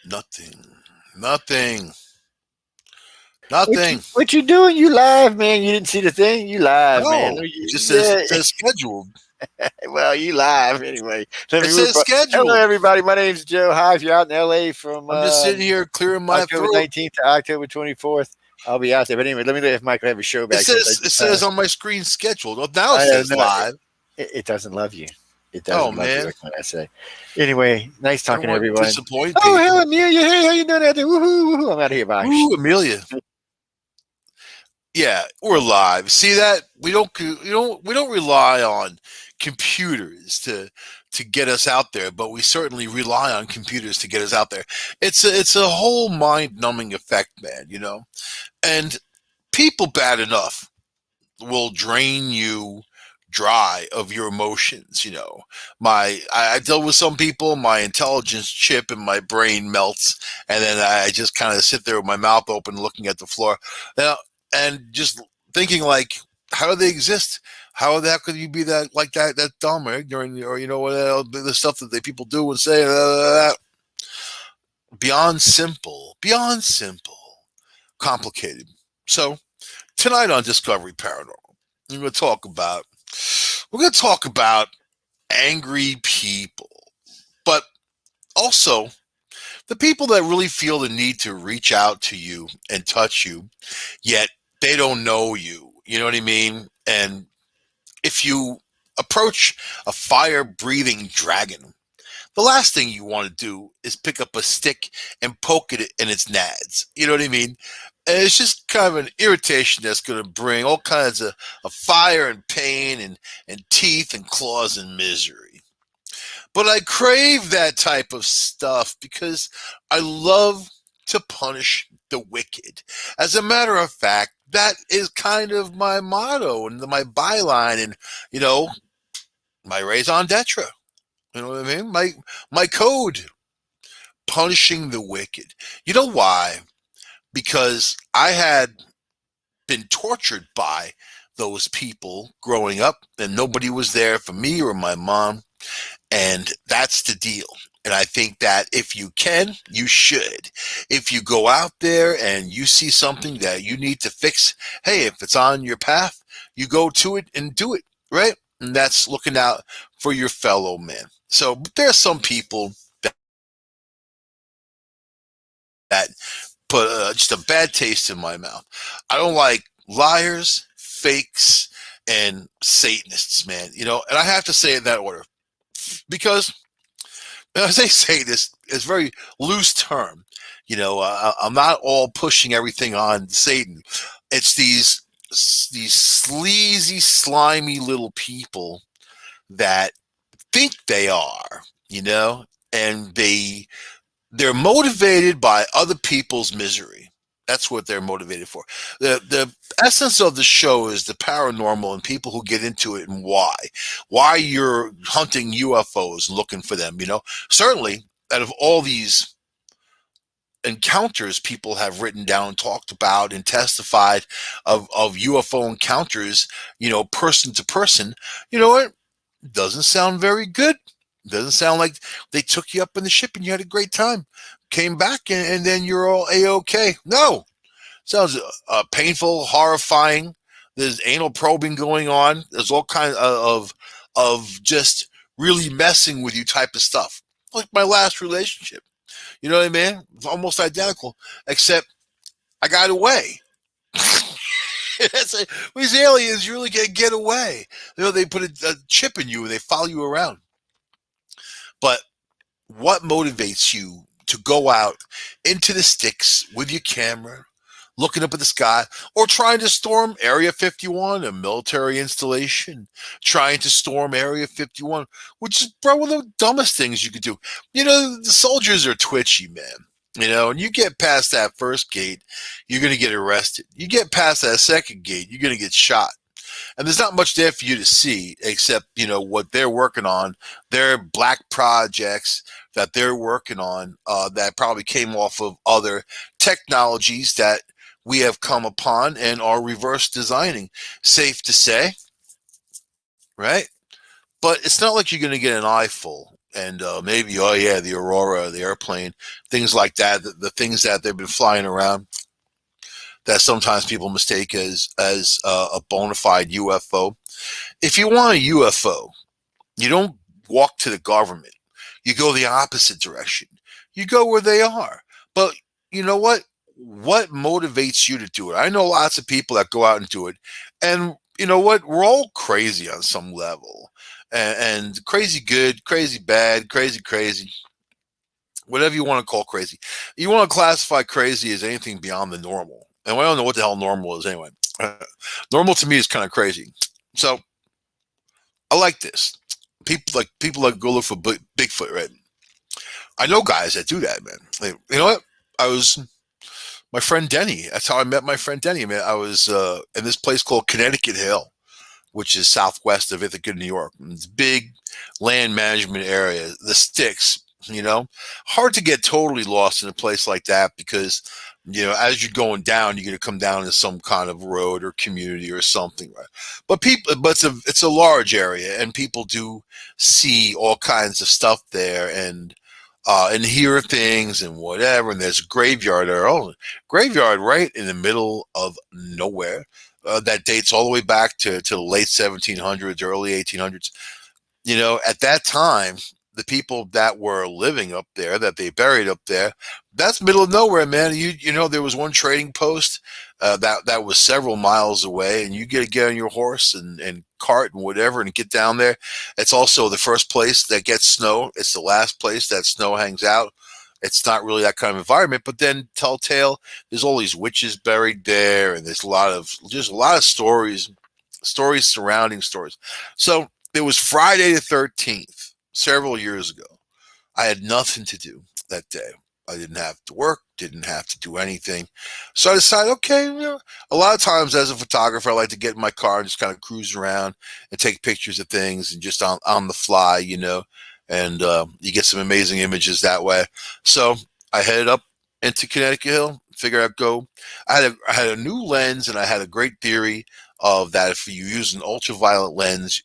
Nothing. Nothing. What you Nothing. what you doing? You live, man. You didn't see the thing? You live, man. No. It just says Yeah. scheduled. Well, you live anyway. Let It me says Hello, scheduled. everybody. My name's Joe. Hi, if you're out in LA from I'm just sitting here clearing my October throat. 19th to October 24th, I'll be out there. But anyway, let me know if Michael have a show It back since I says it just says on my screen scheduled. Oh, now it I don't says know. live. It doesn't love you. It Oh doesn't love you. man, What can I say? Anyway, nice I don't talking to want to everyone. disappoint Oh, people. hello, Amelia. Hey, how you doing out there? Woohoo, woohoo. I'm out of here. Bye. Ooh, Amelia. Yeah, we're live. See that we don't rely on computers to get us out there, but we certainly rely on computers to get us out there. It's a whole mind numbing effect, man. And people bad enough will drain you dry of your emotions. I deal with some people, my intelligence chip in my brain melts, and then I just kind of sit there with my mouth open looking at the floor, now, and just thinking like, how do they exist? How the heck could you be that dumb or ignorant, or what the stuff that people do and say, beyond simple, complicated. So tonight on Discovery Paranormal, we're going to talk about we're going to talk about angry people, but also the people that really feel the need to reach out to you and touch you, yet they don't know you. You know what I mean? And if you approach a fire breathing dragon, the last thing you want to do is pick up a stick and poke it in its nads. You know what I mean? And it's just kind of an irritation that's going to bring all kinds of fire and pain and teeth and claws and misery. But I crave that type of stuff because I love to punish the wicked. As a matter of fact, that is kind of my motto and my byline and, you know, my raison d'etre. You know what I mean? My code, punishing the wicked. You know why? Because I had been tortured by those people growing up, and nobody was there for me or my mom. And that's the deal. And I think that if you can, you should. If you go out there and you see something that you need to fix, hey, if it's on your path, you go to it and do it, right? And that's looking out for your fellow man. So there are some people that put just a bad taste in my mouth. I don't like liars, fakes, and Satanists, man. And I have to say it in that order because when I say Satanist, it's a very loose term. I'm not all pushing everything on Satan. It's these sleazy, slimy little people that think they are, and they're motivated by other people's misery. That's what they're motivated for. The essence of the show is the paranormal and people who get into it and why. Why you're hunting UFOs and looking for them, Certainly, out of all these encounters people have written down, talked about, and testified of UFO encounters, person to person, you know what? Doesn't sound very good. Doesn't sound like they took you up in the ship and you had a great time. Came back and then you're all A-OK. No. Sounds painful, horrifying. There's anal probing going on. There's all kinds of just really messing with you type of stuff. Like my last relationship. You know what I mean? It's almost identical, except I got away. These aliens really can get away. They put a chip in you and they follow you around. But what motivates you to go out into the sticks with your camera, looking up at the sky, or trying to storm Area 51, a military installation, trying to storm Area 51, which is probably one of the dumbest things you could do. The soldiers are twitchy, man. And you get past that first gate, you're going to get arrested. You get past that second gate, you're going to get shot. And there's not much there for you to see except what they're working on, their black projects that they're working on, that probably came off of other technologies that we have come upon and are reverse designing. Safe to say, right? But it's not like you're going to get an eyeful and maybe, oh yeah, the aurora, the airplane, things like that, the things that they've been flying around that sometimes people mistake as a bona fide UFO. If you want a UFO, you don't walk to the government. You go the opposite direction. You go where they are. But you know what? What motivates you to do it? I know lots of people that go out and do it. And you know what? We're all crazy on some level. And crazy good, crazy bad, crazy crazy, whatever you want to call crazy. You want to classify crazy as anything beyond the normal. And I don't know what the hell normal is anyway. Normal to me is kind of crazy. So I like this. People like go look for Bigfoot, right? I know guys that do that, man. Like, you know what? I was my friend Denny. That's how I met my friend Denny, man. I was in this place called Connecticut Hill, which is southwest of Ithaca, New York. It's a big land management area. The sticks, hard to get totally lost in a place like that because, as you're going down, you're going to come down to some kind of road or community or something, right? But it's a large area, and people do see all kinds of stuff there, and hear things and whatever. And there's a graveyard there. Oh, graveyard right in the middle of nowhere. That dates all the way back to the late 1700s, early 1800s. At that time, the people that were living up there, that they buried up there, that's middle of nowhere, man. There was one trading post that was several miles away, and you get on your horse and cart and whatever and get down there. It's also the first place that gets snow. It's the last place that snow hangs out. It's not really that kind of environment, but then telltale, there's all these witches buried there, and there's a lot of stories surrounding stories. So it was Friday the 13th, several years ago. I had nothing to do that day. I didn't have to work, didn't have to do anything. So I decided, okay, a lot of times as a photographer, I like to get in my car and just kind of cruise around and take pictures of things and just on the fly, and you get some amazing images that way. So I headed up into Connecticut Hill, figured I'd go. I had a new lens, and I had a great theory of that if you use an ultraviolet lens,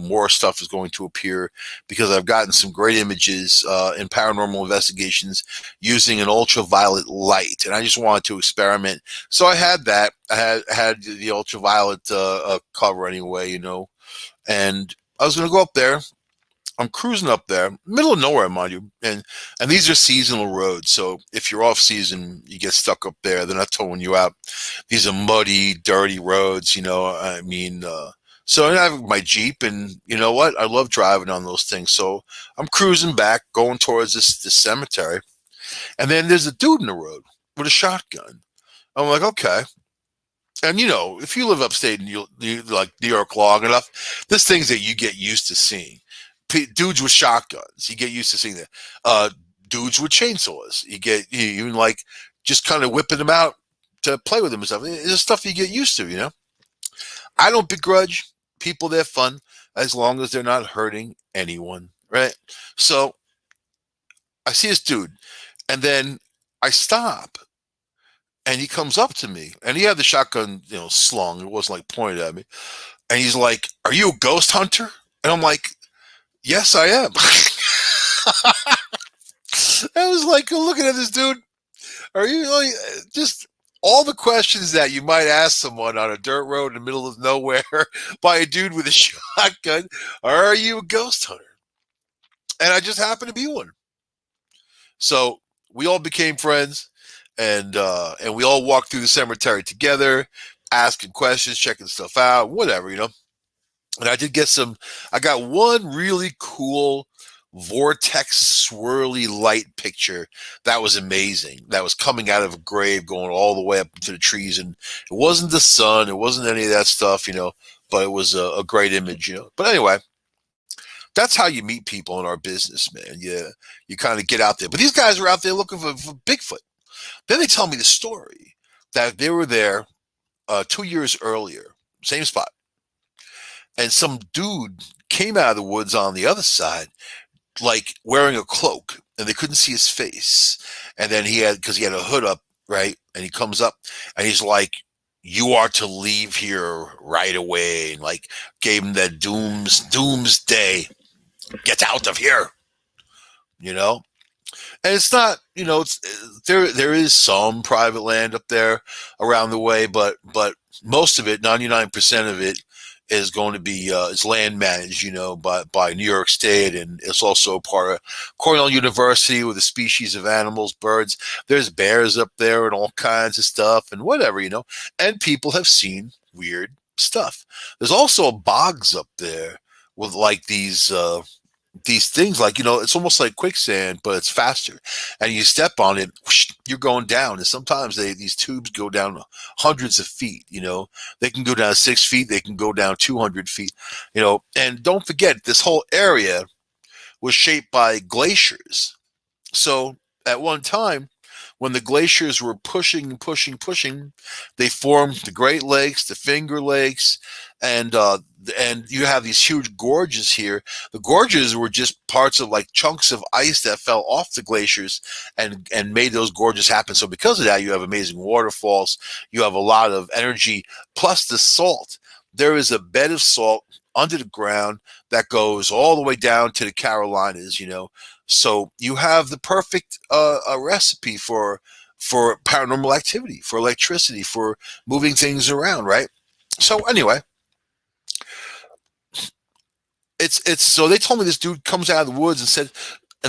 more stuff is going to appear because I've gotten some great images in paranormal investigations using an ultraviolet light, and I just wanted to experiment. So I had that. I had the ultraviolet cover anyway, and I was going to go up there. I'm cruising up there, middle of nowhere, mind you, and these are seasonal roads. So if you're off season, you get stuck up there. They're not towing you out. These are muddy, dirty roads. I mean, so I have my Jeep, and you know what? I love driving on those things. So I'm cruising back, going towards this cemetery, and then there's a dude in the road with a shotgun. I'm like, okay. And if you live upstate and you like New York long enough, there's things that you get used to seeing. Dudes with shotguns, you get used to seeing that. Dudes with chainsaws, you even like just kind of whipping them out to play with them and stuff. It's stuff you get used to. I don't begrudge people their fun as long as they're not hurting anyone, right? So I see this dude, and then I stop. And he comes up to me, and he had the shotgun, slung. It wasn't like pointed at me. And he's like, "Are you a ghost hunter?" And I'm like, "Yes, I am." I was like, looking at this dude. Are you like, just all the questions that you might ask someone on a dirt road in the middle of nowhere by a dude with a shotgun? Are you a ghost hunter? And I just happened to be one. So we all became friends, and we all walked through the cemetery together, asking questions, checking stuff out, whatever. And I did get I got one really cool vortex swirly light picture that was amazing. That was coming out of a grave, going all the way up into the trees, and it wasn't the sun, it wasn't any of that stuff, but it was a great image. But anyway, that's how you meet people in our business, man. You kind of get out there. But these guys were out there looking for Bigfoot. Then they tell me the story that they were there 2 years earlier, same spot, and some dude came out of the woods on the other side, like wearing a cloak, and they couldn't see his face. And then because he had a hood up, right? And he comes up, and he's like, "You are to leave here right away," and like gave him that doomsday, "Get out of here." you know. And it's not, it's there is some private land up there around the way, but most of it, 99% of it, is going to be is land managed, by New York State, and it's also part of Cornell University with a species of animals, birds. There's bears up there and all kinds of stuff and whatever, and people have seen weird stuff. There's also bogs up there with like these things, like, it's almost like quicksand, but it's faster, and you step on it, whoosh, you're going down, and sometimes these tubes go down hundreds of feet. They can go down 6 feet, they can go down 200 feet. And don't forget, this whole area was shaped by glaciers. So at one time, when the glaciers were pushing, pushing, pushing, they formed the Great Lakes, the Finger Lakes, and you have these huge gorges here. The gorges were just parts of like chunks of ice that fell off the glaciers and made those gorges happen. So because of that, you have amazing waterfalls. You have a lot of energy, plus the salt. There is a bed of salt under the ground that goes all the way down to the Carolinas. So you have the perfect a recipe for paranormal activity, for electricity, for moving things around, right? So anyway, it's so they told me this dude comes out of the woods and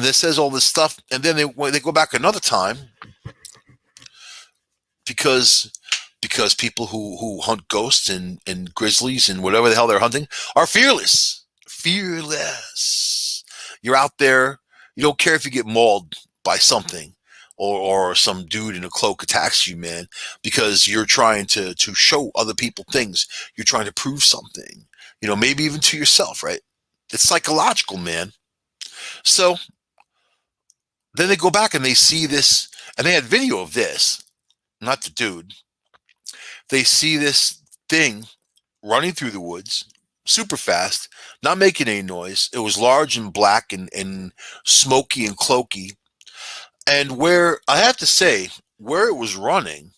this says all this stuff, and then they go back another time because people who hunt ghosts and grizzlies and whatever the hell they're hunting are fearless. Fearless. You're out there. You don't care if you get mauled by something, or some dude in a cloak attacks you, man, because you're trying to show other people things. You're trying to prove something, maybe even to yourself, right? It's psychological, man. So then they go back and they see this, and they had video of this, not the dude. They see this thing running through the woods super fast, not making any noise. It was large and black and smoky and cloaky. And where I have to say, where it was running,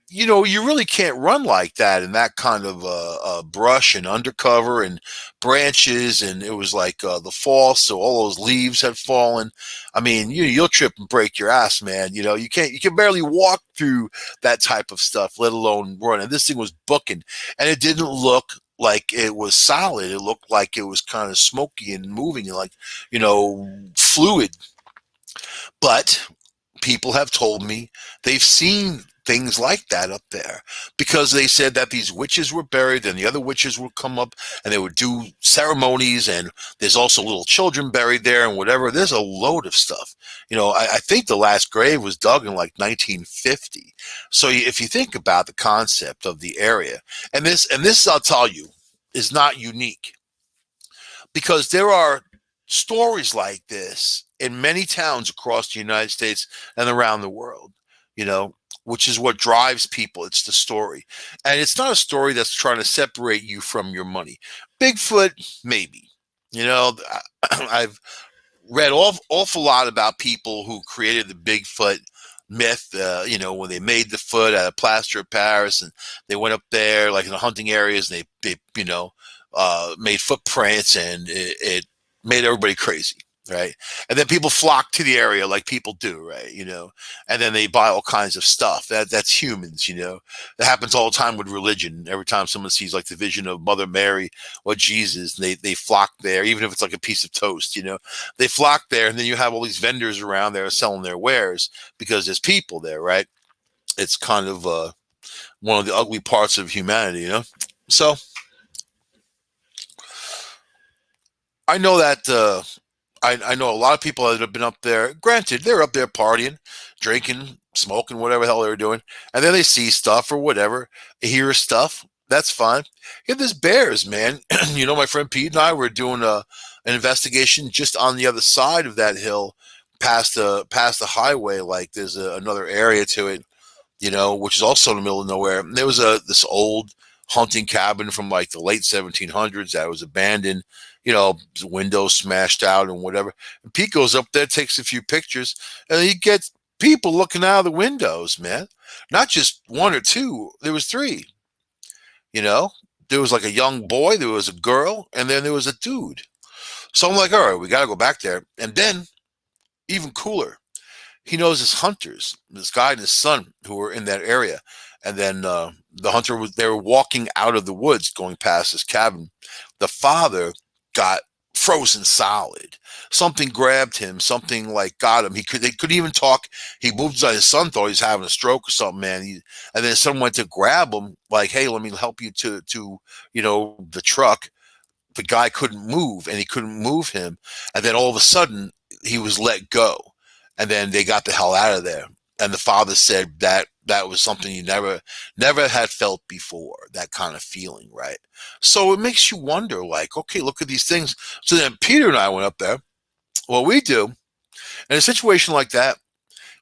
you really can't run like that in that kind of brush and undercover and branches. And it was like the fall, so all those leaves had fallen. I mean, you'll trip and break your ass, man. You can barely walk through that type of stuff, let alone run. And this thing was booking, and it didn't look like it was solid. It looked like it was kind of smoky and moving, like, fluid. But people have told me they've seen things like that up there, because they said that these witches were buried and the other witches would come up and they would do ceremonies, and there's also little children buried there and whatever. There's a load of stuff. I think the last grave was dug in like 1950. So if you think about the concept of the area, and this I'll tell you is not unique, because there are stories like this in many towns across the United States and around the world, which is what drives people. It's the story. And it's not a story that's trying to separate you from your money. Bigfoot, maybe. I've read awful lot about people who created the Bigfoot myth, when they made the foot out of plaster of Paris, and they went up there like in the hunting areas, and they made footprints, and it made everybody crazy, right? And then people flock to the area like people do, right? And then they buy all kinds of stuff. That's humans, That happens all the time with religion. Every time someone sees like the vision of Mother Mary or Jesus, they flock there, even if it's like a piece of toast, They flock there, and then you have all these vendors around there selling their wares because there's people there, right? It's kind of one of the ugly parts of humanity, So I know that I know a lot of people that have been up there. Granted, they're up there partying, drinking, smoking, whatever the hell they were doing, and then they see stuff or whatever, hear stuff. That's fine. Yeah, there's bears, man. My friend Pete and I were doing an investigation just on the other side of that hill, past the highway. Like there's another area to it, which is also in the middle of nowhere. And there was this old hunting cabin from like the late 1700s that was abandoned, windows smashed out and whatever. And Pete goes up there, takes a few pictures, and he gets people looking out of the windows, man. Not just one or two, there was three. There was like a young boy, there was a girl, and then there was a dude. So I'm like, all right, we got to go back there. And then, even cooler, he knows his hunters, this guy and his son who were in that area. And then the hunter was, they were walking out of the woods going past his cabin. The father got frozen solid. Something grabbed him, something like got him. They couldn't even talk. He moved aside. His son thought he was having a stroke or something, man. And then someone went to grab him, like, hey, let me help you to the truck. The guy couldn't move, and he couldn't move him. And then all of a sudden he was let go, and then they got the hell out of there. And the father said that was something he never had felt before, that kind of feeling, right? So it makes you wonder, like, okay, look at these things. So then Peter and I went up there. What we do in a situation like that,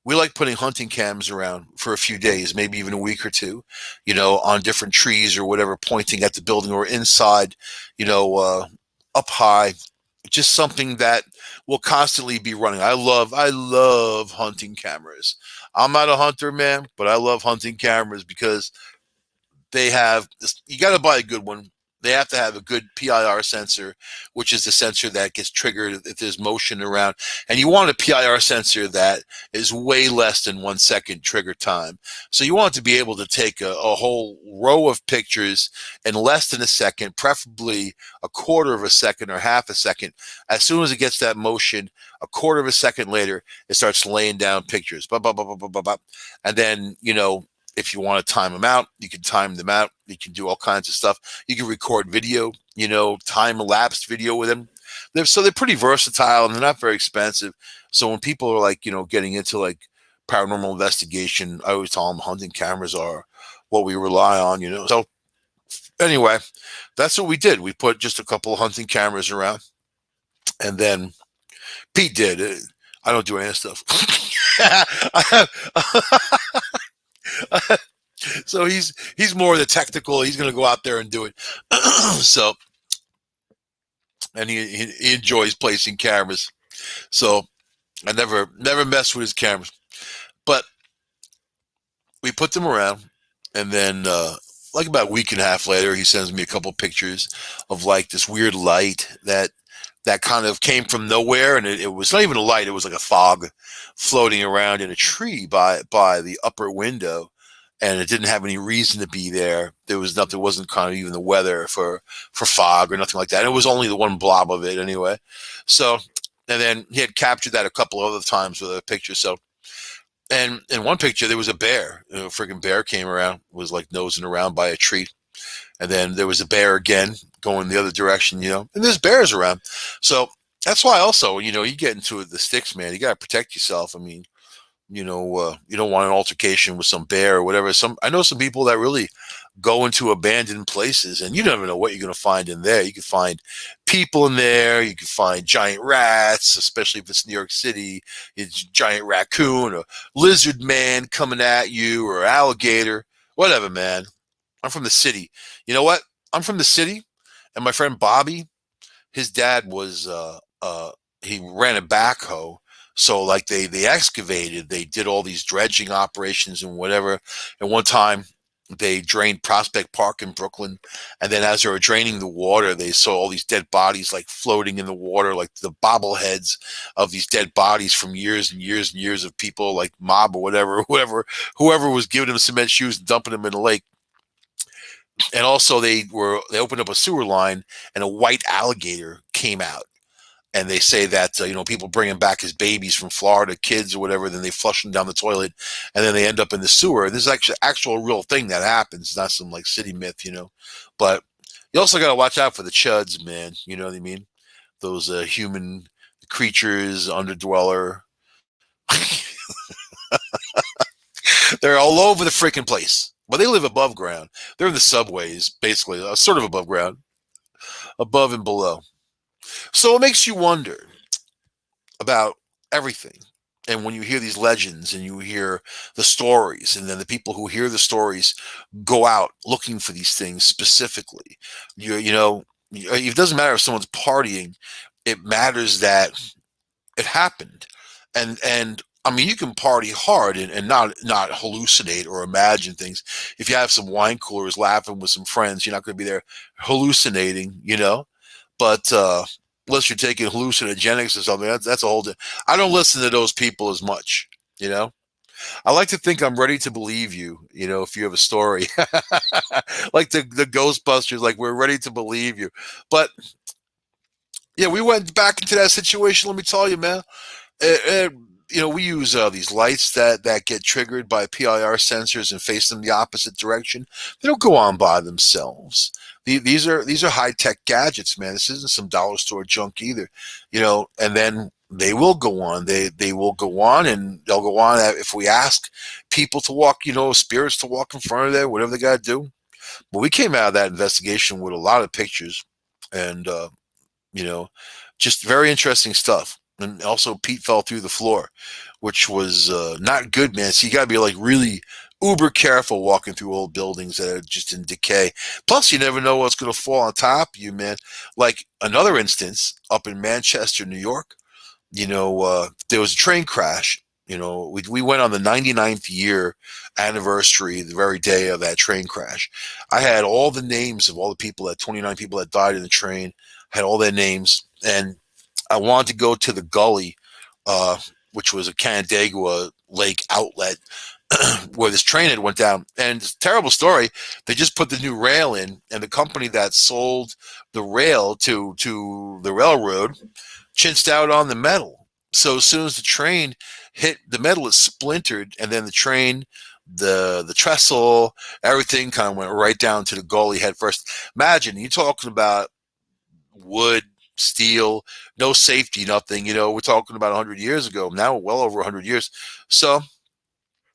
we like putting hunting cams around for a few days, maybe even a week or two, on different trees or whatever, pointing at the building or inside, up high, just something that will constantly be running. I love hunting cameras. I'm not a hunter, man, but I love hunting cameras because they have you got to buy a good one. They have to have a good PIR sensor, which is the sensor that gets triggered if there's motion around. And you want a PIR sensor that is way less than 1 second trigger time. So you want to be able to take a whole row of pictures in less than a second, preferably a quarter of a second or half a second. As soon as it gets that motion, a quarter of a second later, it starts laying down pictures. Blah, blah, blah, blah, blah, blah, blah. And then, if you want to time them out, you can time them out. You can do all kinds of stuff. You can record video, time elapsed video with them. They're pretty versatile and they're not very expensive. So when people are like, getting into like paranormal investigation, I always tell them hunting cameras are what we rely on. So anyway, that's what we did. We put just a couple of hunting cameras around, and then Pete did it. I don't do any of that stuff. So he's more the technical. He's going to go out there and do it. So, and he enjoys placing cameras. So I never mess with his cameras. But we put them around, and then like about a week and a half later, he sends me a couple pictures of like this weird light that kind of came from nowhere, and it was not even a light. It was like a fog floating around in a tree by the upper window. And it didn't have any reason to be there. There was nothing. There wasn't kind of even the weather for fog or nothing like that. And it was only the one blob of it anyway. So, and then he had captured that a couple other times with a picture. So, and in one picture there was a bear. A freaking bear came around, was like nosing around by a tree, and then there was a bear again going the other direction. And there's bears around. So that's why also, you get into the sticks, man. You got to protect yourself. I mean, you don't want an altercation with some bear or whatever. I know some people that really go into abandoned places, and you never know what you're going to find in there. You can find people in there. You can find giant rats, especially if it's New York City. It's a giant raccoon or lizard man coming at you, or alligator, whatever, man. I'm from the city. You know what? I'm from the city, and my friend Bobby, his dad was he ran a backhoe. So like they excavated, they did all these dredging operations and whatever. And one time they drained Prospect Park in Brooklyn. And then as they were draining the water, they saw all these dead bodies like floating in the water, like the bobbleheads of these dead bodies from years and years and years of people like mob or whatever, whoever was giving them cement shoes and dumping them in the lake. And also they opened up a sewer line, and a white alligator came out. And they say that people bring him back as babies from Florida, kids or whatever, then they flush them down the toilet, and then they end up in the sewer. This is actually actual real thing that happens, not some like city myth. But you also got to watch out for the chuds, man. You know what I mean? Those human creatures, underdweller. They're all over the freaking place. But they live above ground. They're in the subways, basically, sort of above ground, above and below. So it makes you wonder about everything. And when you hear these legends and you hear the stories, and then the people who hear the stories go out looking for these things specifically, it doesn't matter if someone's partying. It matters that it happened. And I mean, you can party hard and not hallucinate or imagine things. If you have some wine coolers laughing with some friends, you're not going to be there hallucinating, But unless you're taking hallucinogenics or something. That's a whole. I don't listen to those people as much. You know, I like to think I'm ready to believe you. You know, if you have a story, like the Ghostbusters, like we're ready to believe you. But yeah, we went back into that situation. Let me tell you, man. You know, we use these lights that get triggered by PIR sensors and face them the opposite direction. They don't go on by themselves. These are high tech gadgets, man. This isn't some dollar store junk either. You know, and then they will go on. They will go on, and they'll go on if we ask people to walk. You know, spirits to walk in front of there, whatever they got to do. But we came out of that investigation with a lot of pictures, and you know, just very interesting stuff. And also, Pete fell through the floor, which was not good, man. So you got to be like really uber careful walking through old buildings that are just in decay. Plus, you never know what's going to fall on top of you, man. Like another instance up in Manchester, New York, you know, there was a train crash. You know, we went on the 99th year anniversary, the very day of that train crash. I had all the names of all the people, that 29 people that died in the train, had all their names. And I wanted to go to the gully, uh, which was a Canandaigua Lake outlet, where this train had went down. And it's a terrible story. They just put the new rail in, and the company that sold the rail to the railroad chinched out on the metal. So as soon as the train hit the metal, it splintered, and then the train, the trestle, everything kind of went right down to the gully head first. Imagine you talking about wood, steel, no safety, nothing. You know, we're talking about 100 years ago. Now, well over 100 years. So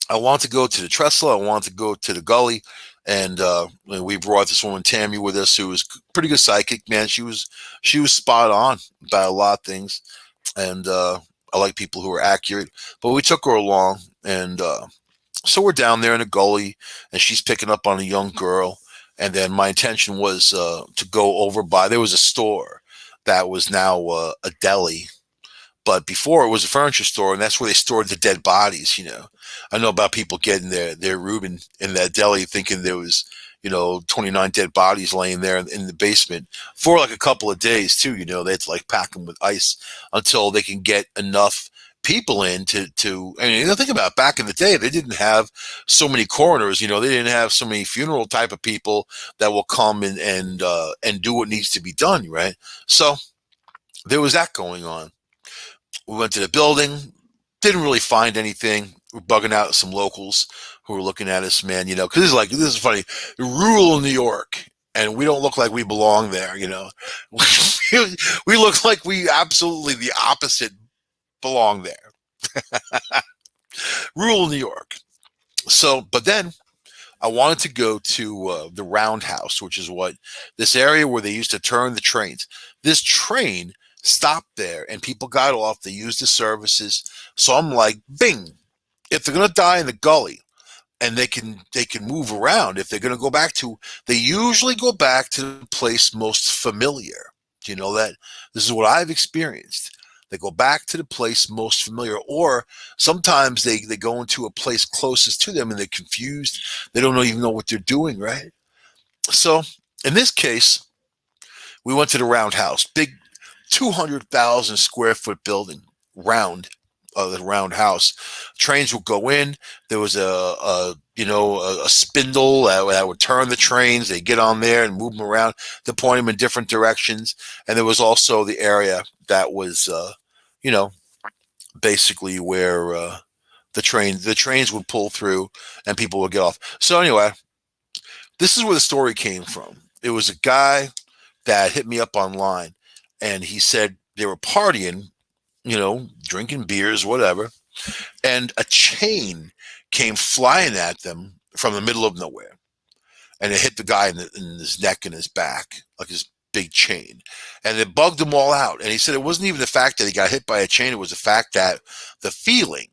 I want to go to the trestle. I want to go to the gully. And we brought this woman Tammy with us, who was pretty good psychic, man. She was spot on about a lot of things, and I like people who are accurate. But we took her along, and so we're down there in the gully, and she's picking up on a young girl. And then my intention was to go over by. There was a store that was now a deli, but before it was a furniture store, and that's where they stored the dead bodies. You know, I know about people getting their Reuben in that deli, thinking there was 29 dead bodies laying there in the basement for like a couple of days too. You know, they had to like pack them with ice until they can get enough people in to. I mean, think about it, back in the day, they didn't have so many coroners. You know, they didn't have so many funeral type of people that will come and do what needs to be done, right? So there was that going on. We went to the building, didn't really find anything. We're bugging out some locals who were looking at us, man, because this is funny. Rural New York, and we don't look like we belong there, we look like we absolutely the opposite belong there. Rural New York. So, but then I wanted to go to the Roundhouse, which is this area where they used to turn the trains. This train stopped there, and people got off. They used the services. So I'm like, bing! If they're gonna die in the gully, and they can move around, if they're gonna go back they usually go back to the place most familiar. Do you know that? This is what I've experienced. They go back to the place most familiar, or sometimes they go into a place closest to them and they're confused. They don't even know what they're doing, right? So in this case, we went to the Roundhouse, big 200,000 square foot building, the roundhouse. Trains would go in. There was a spindle that would turn the trains. They get on there and move them around to point them in different directions. And there was also the area that was, you know, basically where the trains would pull through and people would get off. So anyway, this is where the story came from. It was a guy that hit me up online, and he said they were partying, drinking beers, whatever, and a chain came flying at them from the middle of nowhere, and it hit the guy in his neck and his back, like his big chain, and it bugged them all out. And he said it wasn't even the fact that he got hit by a chain; it was the fact that the feeling.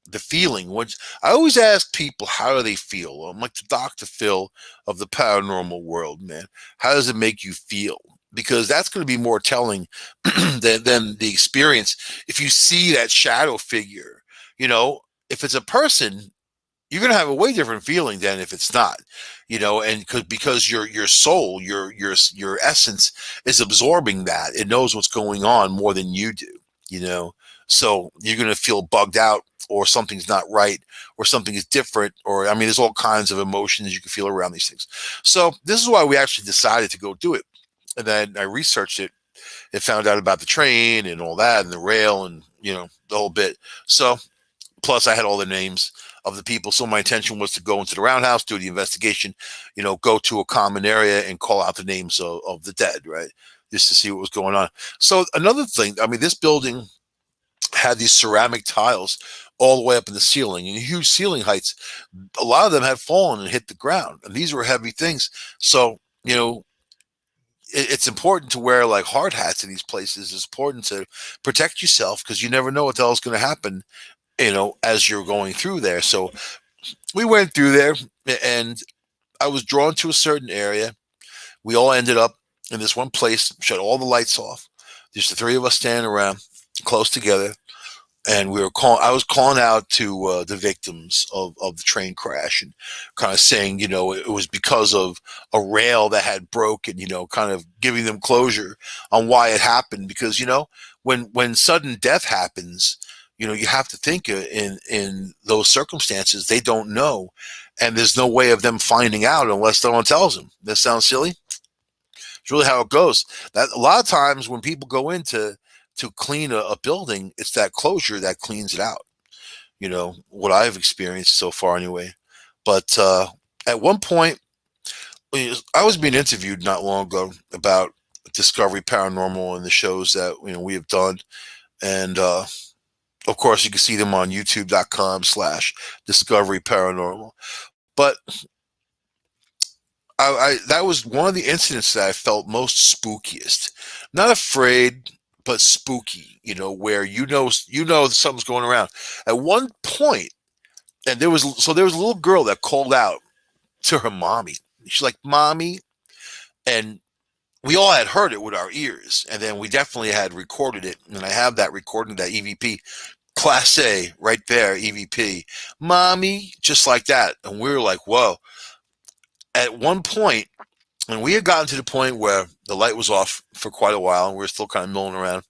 The feeling, which I always ask people, how do they feel? I'm like the Dr. Phil of the paranormal world, man. How does it make you feel? Because that's going to be more telling than the experience. If you see that shadow figure, if it's a person, you're gonna have a way different feeling than if it's not, and because your soul, your essence is absorbing that. It knows what's going on more than you do, you know. So you're gonna feel bugged out, or something's not right, or something is different, or I mean, there's all kinds of emotions you can feel around these things. So this is why we actually decided to go do it, and then I researched it and found out about the train and all that, and the rail, and the whole bit. So plus I had all the names of the people. So my intention was to go into the roundhouse, do the investigation, go to a common area and call out the names of the dead, right? Just to see what was going on. So another thing, I mean, this building had these ceramic tiles all the way up in the ceiling and huge ceiling heights. A lot of them had fallen and hit the ground, and these were heavy things. So, it's important to wear like hard hats in these places. It's important to protect yourself because you never know what the hell is going to happen, as you're going through there. So we went through there, and I was drawn to a certain area. We all ended up in this one place, shut all the lights off. Just the three of us standing around close together. And I was calling out to the victims of the train crash, and kind of saying, it was because of a rail that had broken, kind of giving them closure on why it happened. Because, when sudden death happens, you have to think in those circumstances, they don't know. And there's no way of them finding out unless someone tells them. This sounds silly. It's really how it goes. That a lot of times when people go into to clean a building, it's that closure that cleans it out. What I've experienced so far, anyway. But at one point, I was being interviewed not long ago about Discovery Paranormal and the shows that we have done, and of course you can see them on YouTube.com/Discovery Paranormal. But I that was one of the incidents that I felt most spookiest. Not afraid, but spooky. Where something's going around. At one point, and there was a little girl that called out to her mommy. She's like, "Mommy," and we all had heard it with our ears, and then we definitely had recorded it, and I have that recording, that EVP. Class A, right there, EVP. "Mommy," just like that. And we were like, whoa. At one point, and we had gotten to the point where the light was off for quite a while, and we were still kind of milling around.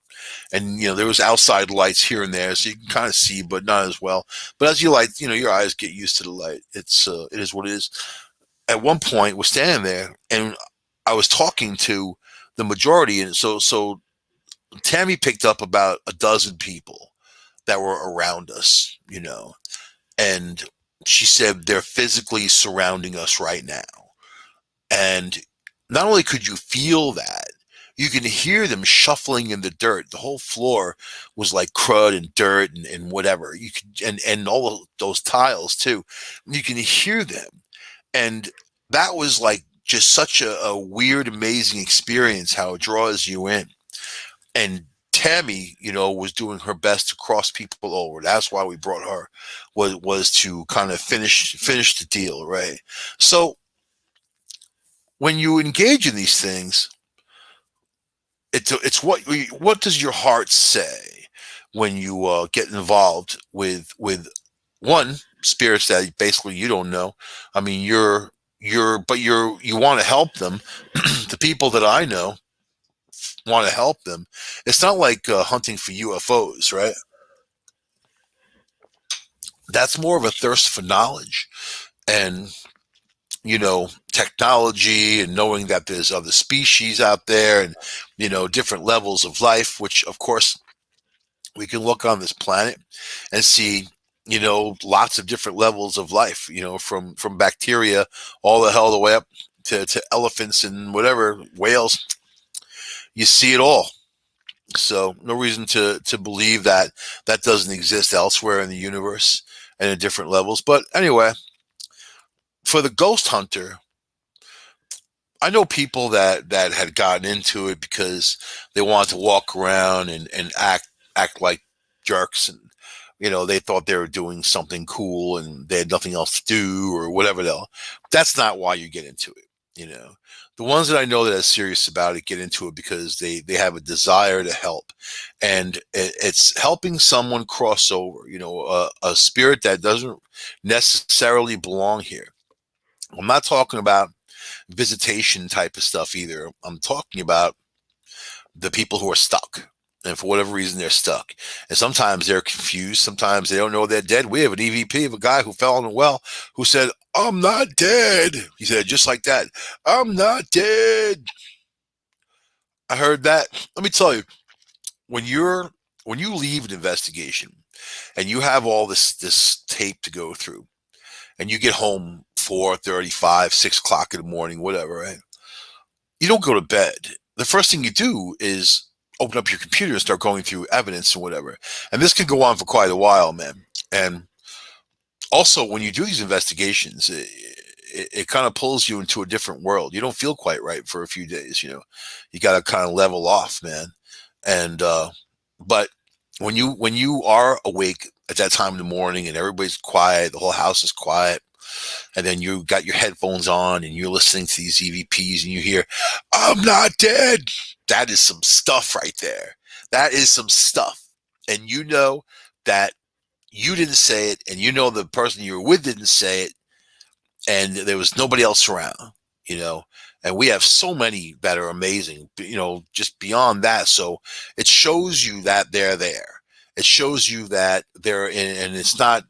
And there was outside lights here and there, so you can kind of see, but not as well. But as you light, your eyes get used to the light. It is what it is. At one point, we're standing there, and I was talking to the majority, and so Tammy picked up about a dozen people that were around us, and she said they're physically surrounding us right now. And not only could you feel that, you can hear them shuffling in the dirt. The whole floor was like crud and dirt and whatever. You could and all of those tiles too. You can hear them. And that was like just such a weird, amazing experience, how it draws you in. And Tammy, was doing her best to cross people over. That's why we brought her, was to kind of finish the deal, right? So when you engage in these things, it's what does your heart say when you get involved with one, spirits that basically you don't know. I mean, you want to help them. The people that I know want to help them. It's not like hunting for UFOs, right? That's more of a thirst for knowledge and technology, and knowing that there's other species out there, and different levels of life, which of course we can look on this planet and see lots of different levels of life, from bacteria all the way up to elephants and whatever, whales. You see it all. So no reason to believe that that doesn't exist elsewhere in the universe and at different levels. But anyway, for the ghost hunter, I know people that had gotten into it because they wanted to walk around and act like jerks, and they thought they were doing something cool and they had nothing else to do or whatever the hell. That's not why you get into it. You know, the ones that I know that are serious about it get into it because they have a desire to help, and it's helping someone cross over. You know, a spirit that doesn't necessarily belong here. I'm not talking about visitation type of stuff either. I'm talking about the people who are stuck. And for whatever reason, they're stuck. And sometimes they're confused. Sometimes they don't know they're dead. We have an EVP of a guy who fell in a well who said, "I'm not dead." He said, just like that, "I'm not dead." I heard that. Let me tell you, when you're when you leave an investigation and you have all this tape to go through, and you get home 4:35, 6 o'clock in the morning, whatever, right? You don't go to bed. The first thing you do is open up your computer and start going through evidence and whatever. And this can go on for quite a while, man. And also, when you do these investigations, it kind of pulls you into a different world. You don't feel quite right for a few days. You got to kind of level off, man. And but when you are awake at that time in the morning and everybody's quiet, the whole house is quiet, and then you got your headphones on and you're listening to these EVPs and you hear, "I'm not dead." That is some stuff right there. That is some stuff. And you know that you didn't say it, and you know the person you were with didn't say it, and there was nobody else around, you know. And we have so many that are amazing, just beyond that. So it shows you that they're there. It shows you that they're in, and it's not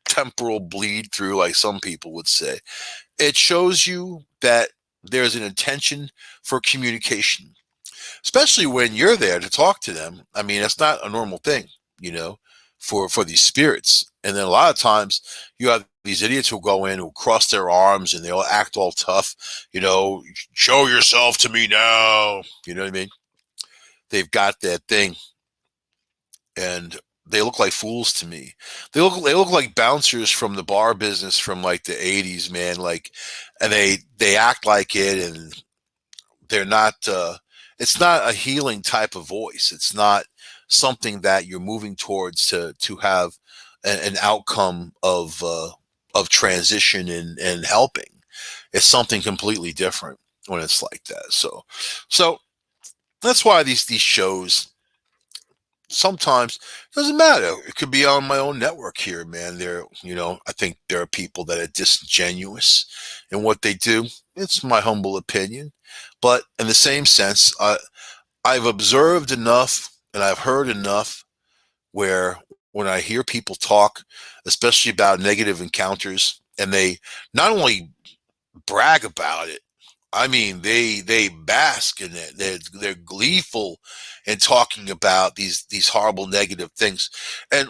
temporal bleed through like some people would say. It shows you that there's an intention for communication, especially when you're there to talk to them. I mean, that's not a normal thing, you know, for these spirits. And then a lot of times you have these idiots who go in, who cross their arms, and they'll act all tough, "Show yourself to me now." You know what I mean? They've got that thing, and they look like fools to me. They look like bouncers from the bar business from like the '80s, man. Like, and they act like it, and they're not. It's not a healing type of voice. It's not something that you're moving towards to have an outcome of transition and helping. It's something completely different when it's like that. So that's why these shows sometimes doesn't matter. It could be on my own network here, man. I think there are people that are disingenuous in what they do. It's my humble opinion, but in the same sense, I've observed enough and I've heard enough where when I hear people talk, especially about negative encounters, and they not only brag about it, I mean, they bask in it. They're gleeful in talking about these horrible negative things. And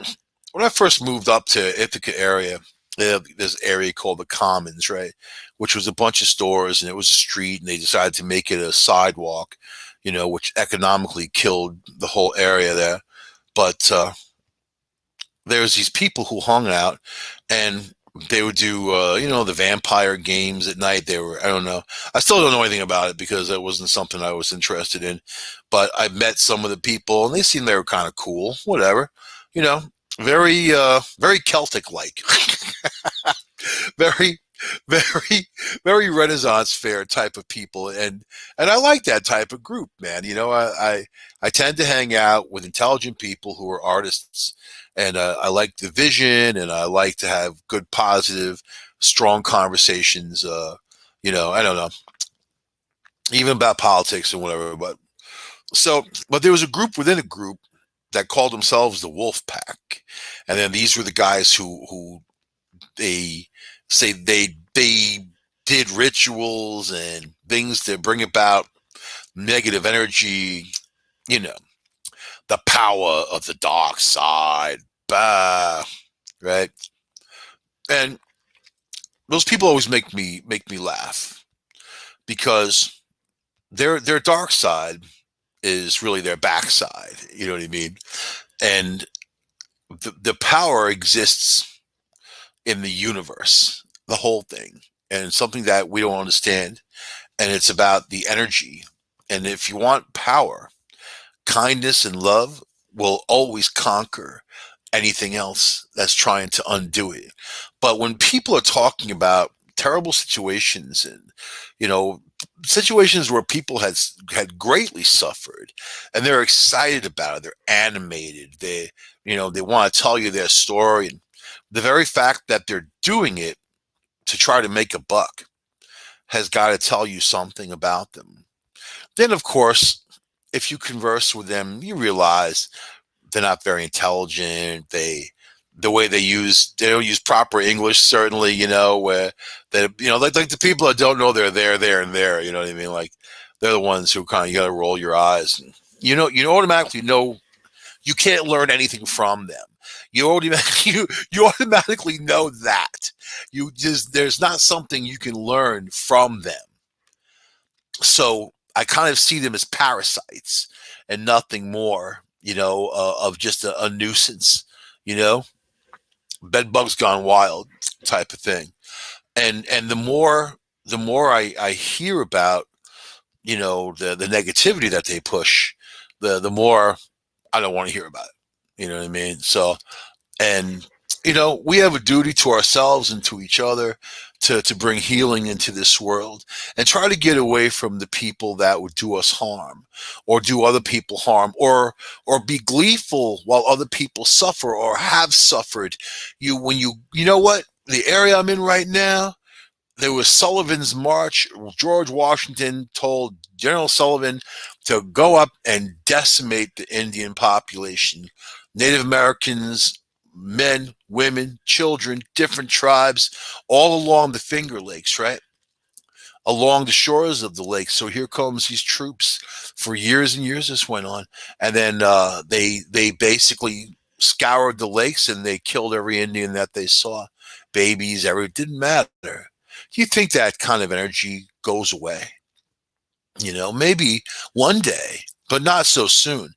when I first moved up to Ithaca area, this area called the Commons, right, which was a bunch of stores and it was a street, and they decided to make it a sidewalk, which economically killed the whole area there. But there's these people who hung out, and they would do the vampire games at night. I don't know, I still don't know anything about it because it wasn't something I was interested in, but I met some of the people and they seemed they were kind of cool, whatever, you know very Celtic like. Very, very, very Renaissance fair type of people, and I like that type of group, man. I tend to hang out with intelligent people who are artists, and I like the vision, and I like to have good, positive, strong conversations. I don't know, even about politics and whatever. But there was a group within a group that called themselves the Wolf Pack, and then these were the guys who they say they did rituals and things to bring about negative energy, you know, the power of the dark side, bah, right? And those people always make me laugh because their dark side is really their backside. You know what I mean? And the power exists in the universe, the whole thing, and something that we don't understand. And it's about the energy. And if you want power, kindness and love will always conquer anything else that's trying to undo it. But when people are talking about terrible situations, and you know, situations where people had greatly suffered, and they're excited about it. They're animated. They want to tell you their story, and the very fact that they're doing it to try to make a buck has got to tell you something about them. Then, of course, if you converse with them, you realize they're not very intelligent. The way they don't use proper English, certainly, where like the people that don't know they're there and there, you know what I mean? Like they're the ones who kind of, you got to roll your eyes. And, you automatically know you can't learn anything from them. You automatically know that there's not something you can learn from them. So I kind of see them as parasites and nothing more, of just a nuisance, you know, bed bugs gone wild type of thing. And the more I hear about, the negativity that they push, the more I don't want to hear about it. You know what I mean? So, and we have a duty to ourselves and to each other to bring healing into this world and try to get away from the people that would do us harm or do other people harm or be gleeful while other people suffer or have suffered. You know what, the area I'm in right now, there was Sullivan's March. George Washington told General Sullivan to go up and decimate the Indian population. Native Americans, men, women, children, different tribes, all along the Finger Lakes, right? Along the shores of the lake. So here comes these troops. For years and years this went on. And then they basically scoured the lakes and they killed every Indian that they saw. Babies, it didn't matter. Do you think that kind of energy goes away? Maybe one day, but not so soon.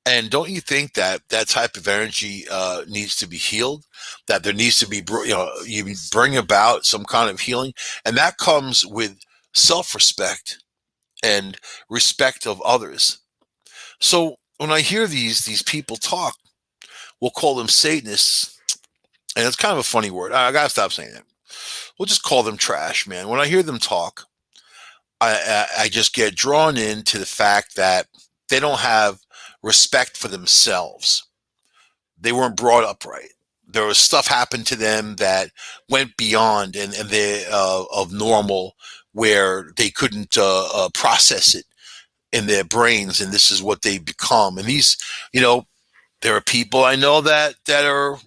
And don't you think that that type of energy needs to be healed? That there needs to be, you bring about some kind of healing, and that comes with self-respect and respect of others. So when I hear these people talk, we'll call them Satanists, and it's kind of a funny word. I gotta stop saying that. We'll just call them trash, man. When I hear them talk, I just get drawn into the fact that they don't have respect for themselves. They weren't brought up right. There was stuff happened to them that went beyond and they of normal, where they couldn't process it in their brains, and this is what they become. And these, there are people I know that are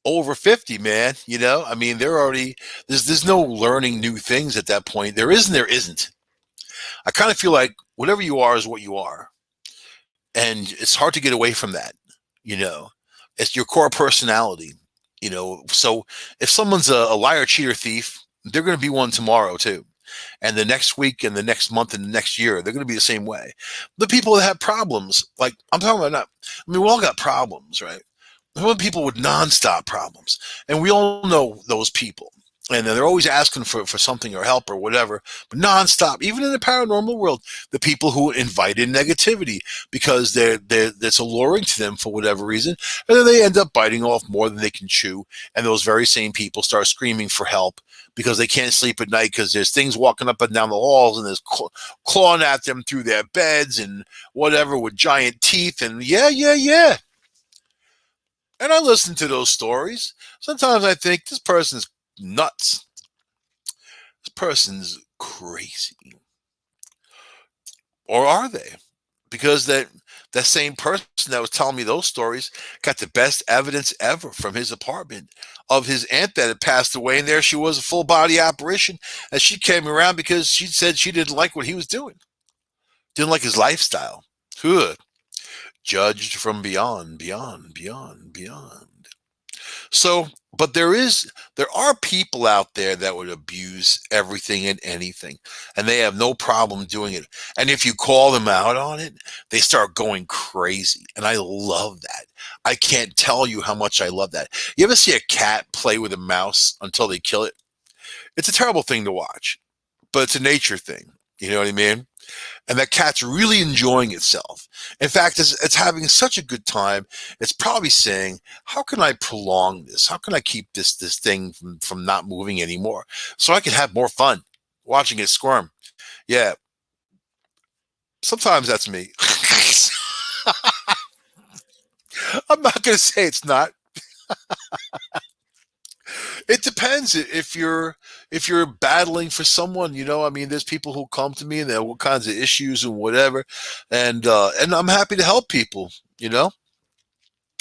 over 50, man. I mean, they're already, there's no learning new things at that point. There isn't. I kind of feel like whatever you are is what you are. And it's hard to get away from that. You know, it's your core personality. So if someone's a liar, cheater, thief, they're going to be one tomorrow too. And the next week and the next month and the next year, they're going to be the same way. The people that have problems, like I'm talking about, we all got problems, right? There are people with nonstop problems, and we all know those people. And they're always asking for something or help or whatever, but nonstop. Even in the paranormal world, the people who invite in negativity because that's alluring to them for whatever reason, and then they end up biting off more than they can chew. And those very same people start screaming for help because they can't sleep at night because there's things walking up and down the halls and there's clawing at them through their beds and whatever with giant teeth and yeah. And I listen to those stories. Sometimes I think this person's nuts. This person's crazy. Or are they? Because that same person that was telling me those stories got the best evidence ever from his apartment of his aunt that had passed away, and there she was, a full body apparition, and she came around because she said she didn't like what he was doing, didn't like his lifestyle. Good. Judged from beyond. So, but there are people out there that would abuse everything and anything, and they have no problem doing it. And if you call them out on it, they start going crazy. And I love that. I can't tell you how much I love that. You ever see a cat play with a mouse until they kill it? It's a terrible thing to watch, but it's a nature thing. You know what I mean? And that cat's really enjoying itself. In fact, it's having such a good time. It's probably saying, "How can I prolong this? How can I keep this thing from not moving anymore, so I can have more fun watching it squirm?" Yeah, sometimes that's me. I'm not going to say it's not. It depends if you're battling for someone. I mean, there's people who come to me and they have all kinds of issues and whatever, and I'm happy to help people. You know,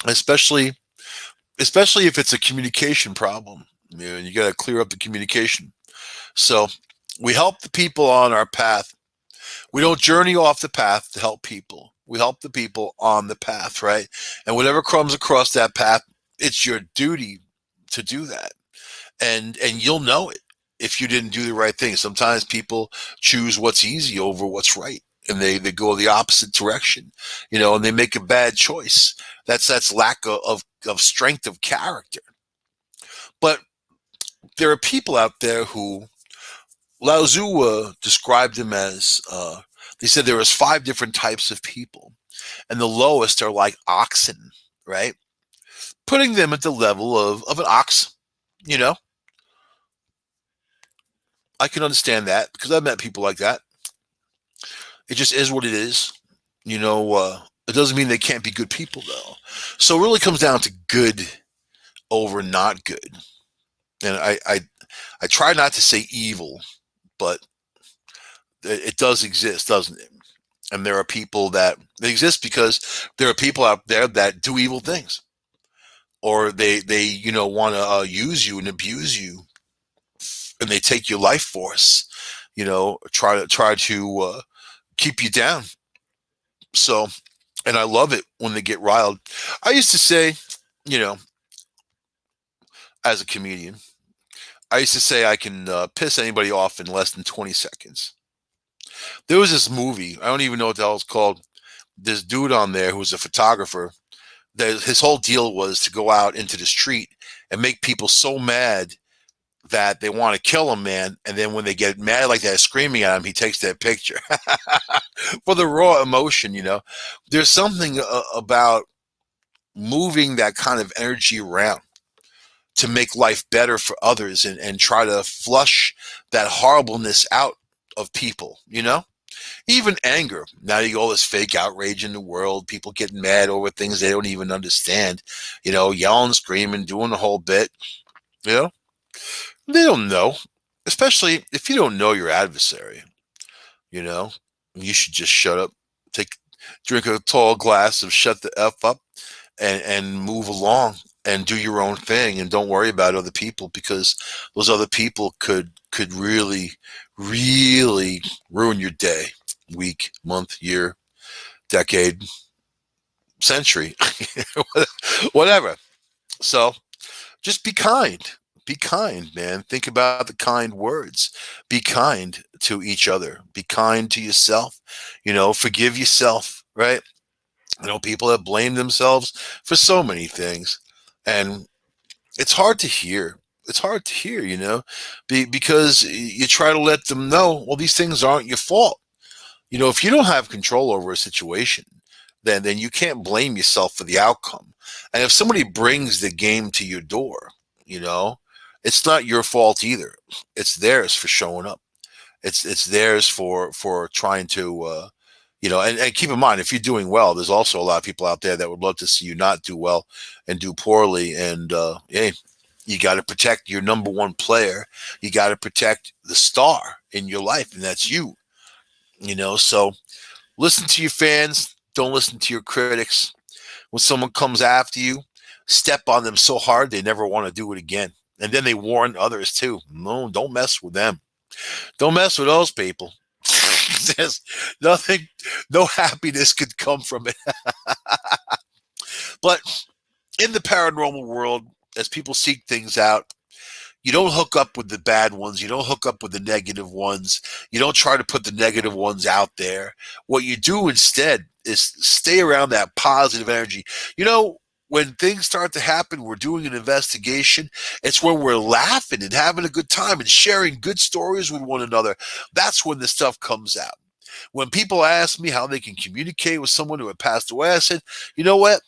especially especially if it's a communication problem. And you got to clear up the communication. So we help the people on our path. We don't journey off the path to help people. We help the people on the path, right? And whatever comes across that path, it's your duty to do that. And you'll know it if you didn't do the right thing. Sometimes people choose what's easy over what's right, and they go the opposite direction, and they make a bad choice. That's lack of strength of character. But there are people out there who Lao Tzu described them as. They said there was 5 different types of people, and the lowest are like oxen, right? Putting them at the level of an ox. You know, I can understand that because I've met people like that. It just is what it is. It doesn't mean they can't be good people though. So it really comes down to good over not good. And I try not to say evil, but it does exist, doesn't it? And there are people that they exist because there are people out there that do evil things, or they want to use you and abuse you, and they take your life force. Try to keep you down. So, and I love it when they get riled. I used to say, you know, as a comedian, I used to say I can piss anybody off in less than 20 seconds. There was this movie, I don't even know what the hell it's called. This dude on there who was a photographer, that his whole deal was to go out into the street and make people so mad that they want to kill him, man. And then when they get mad like that, screaming at him, he takes that picture for the raw emotion. There's something about moving that kind of energy around to make life better for others and try to flush that horribleness out of people. Even anger. Now you got all this fake outrage in the world, people getting mad over things they don't even understand, yelling, screaming, doing the whole bit. You know, they don't know, especially if you don't know your adversary. You know, you should just shut up, drink a tall glass of shut the F up, and move along and do your own thing, and don't worry about other people, because those other people could really, really ruin your day, week, month, year, decade, century, whatever. So just be kind. Be kind, man. Think about the kind words. Be kind to each other. Be kind to yourself. Forgive yourself, right? People that blame themselves for so many things. And it's hard to hear. It's hard to hear, because you try to let them know, well, these things aren't your fault. If you don't have control over a situation, then you can't blame yourself for the outcome. And if somebody brings the game to your door, you know, it's not your fault either. It's theirs for showing up. It's theirs for trying to and keep in mind, if you're doing well, there's also a lot of people out there that would love to see you not do well and do poorly. And hey, you got to protect your number one player. You got to protect the star in your life, and that's you. So listen to your fans. Don't listen to your critics. When someone comes after you, step on them so hard they never want to do it again. And then they warn others too. No, don't mess with them. Don't mess with those people. There's nothing, no happiness could come from it. But in the paranormal world, as people seek things out, you don't hook up with the bad ones. You don't hook up with the negative ones. You don't try to put the negative ones out there. What you do instead is stay around that positive energy. when things start to happen, we're doing an investigation. It's when we're laughing and having a good time and sharing good stories with one another. That's when the stuff comes out. When people ask me how they can communicate with someone who had passed away, I said, you know what?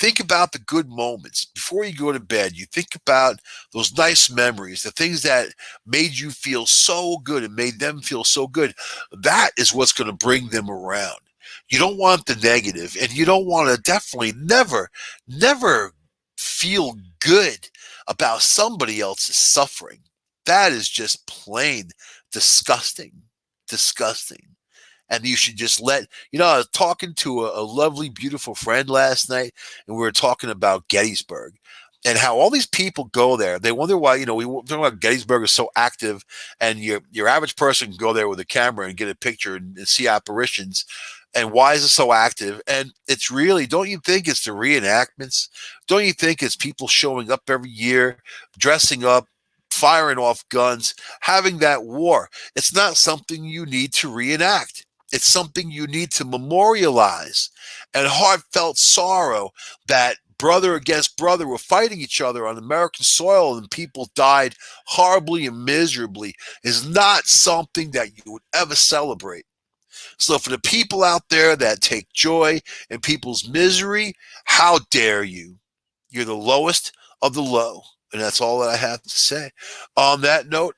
Think about the good moments before you go to bed. You think about those nice memories, the things that made you feel so good and made them feel so good. That is what's going to bring them around. You don't want the negative, and you don't want to definitely never feel good about somebody else's suffering. That is just plain disgusting. Disgusting. And you should just I was talking to a lovely, beautiful friend last night, and we were talking about Gettysburg and how all these people go there. They wonder why, we talking about Gettysburg is so active, and your average person can go there with a camera and get a picture and see apparitions. And why is it so active? And it's really, don't you think it's the reenactments? Don't you think it's people showing up every year, dressing up, firing off guns, having that war? It's not something you need to reenact. It's something you need to memorialize, and heartfelt sorrow that brother against brother were fighting each other on American soil and people died horribly and miserably is not something that you would ever celebrate. So for the people out there that take joy in people's misery, how dare you? You're the lowest of the low. And that's all that I have to say. On that note,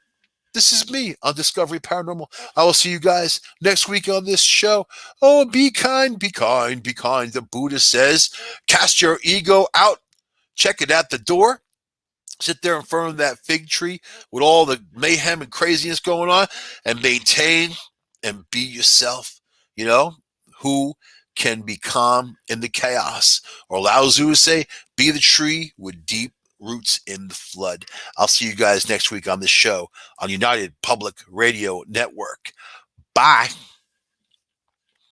this is me on Discovery Paranormal. I will see you guys next week on this show. Oh, be kind, be kind, be kind. The Buddha says, cast your ego out, check it at the door. Sit there in front of that fig tree with all the mayhem and craziness going on and maintain and be yourself. You know, who can be calm in the chaos? Or Lao Tzu would say, be the tree with deep roots in the flood. I'll see you guys next week on this show on United Public Radio Network. Bye.